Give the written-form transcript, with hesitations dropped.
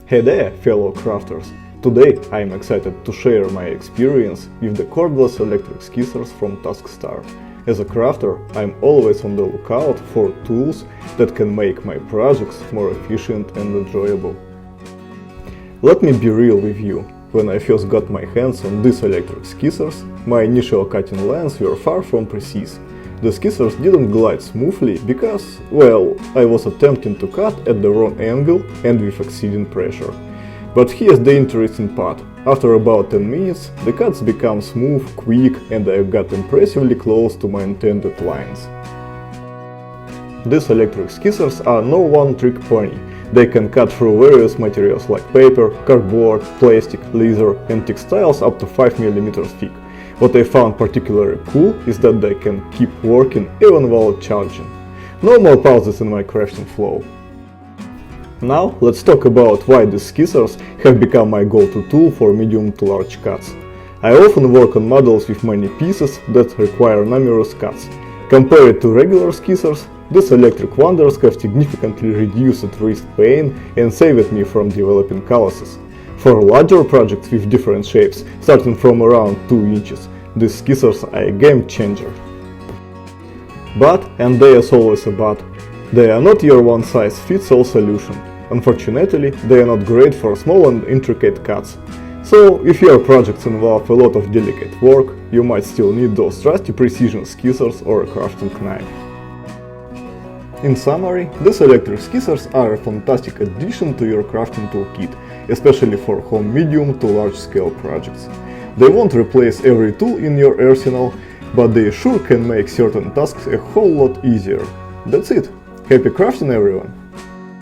Hey there, fellow crafters! Today I am excited to share my experience with the cordless electric scissors from TaskStar. As a crafter, I am always on the lookout for tools that can make my projects more efficient and enjoyable. Let me be real with you. When I first got my hands on these electric scissors, my initial cutting lines were far from precise. The scissors didn't glide smoothly because, well, I was attempting to cut at the wrong angle and with exceeding pressure. But here's the interesting part. After about 10 minutes, the cuts become smooth, quick, and I got impressively close to my intended lines. These electric scissors are no one-trick pony. They can cut through various materials like paper, cardboard, plastic, leather, and textiles up to 5 mm thick. What I found particularly cool is that they can keep working even while charging. No more pauses in my crafting flow. Now let's talk about why these scissors have become my go-to tool for medium to large cuts. I often work on models with many pieces that require numerous cuts. Compared to regular scissors, these electric wonders have significantly reduced wrist pain and saved me from developing calluses. For larger projects with different shapes, starting from around 2 inches, these scissors are a game changer. But, and there's always a but, they are not your one-size-fits-all solution. Unfortunately, they are not great for small and intricate cuts. So, if your projects involve a lot of delicate work, you might still need those trusty precision scissors or a crafting knife. In summary, these electric scissors are a fantastic addition to your crafting toolkit, especially for home medium to large scale projects. They won't replace every tool in your arsenal, but they sure can make certain tasks a whole lot easier. That's it. Happy crafting, everyone!